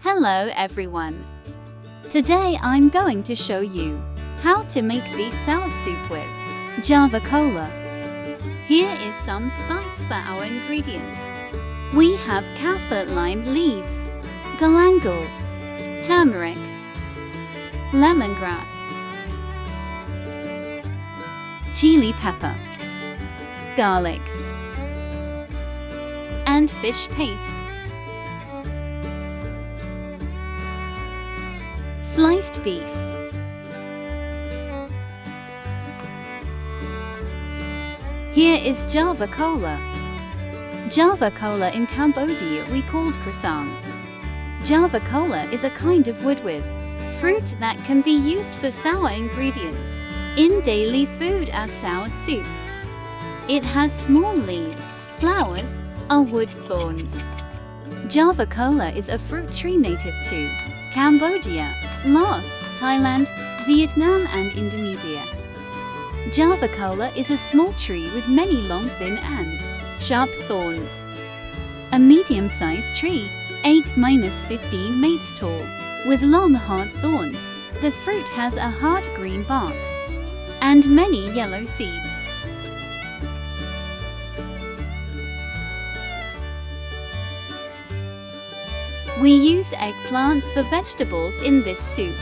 Hello everyone. Today I'm going to show you how to make beef sour soup with Java cola. Here is some spice for our ingredient. We have kaffir lime leaves, galangal, turmeric, lemongrass, chili pepper, garlic, and fish paste. Sliced beef. Here is Java cola. Java cola in Cambodia we called Krasang. Java cola is a kind of wood with fruit that can be used for sour ingredients in daily food as sour soup. It has small leaves, flowers, or wood thorns. Java cola is a fruit tree native to Cambodia, Laos, Thailand, Vietnam and Indonesia. Java cola is a small tree with many long, thin and sharp thorns. A medium-sized tree, 8-15 metres tall, with long hard thorns. The fruit has a hard green bark and many yellow seeds. We use eggplants for vegetables in this soup.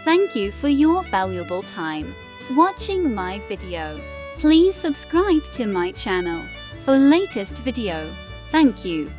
Thank you for your valuable time watching my video. Please subscribe to my channel for latest video. Thank you.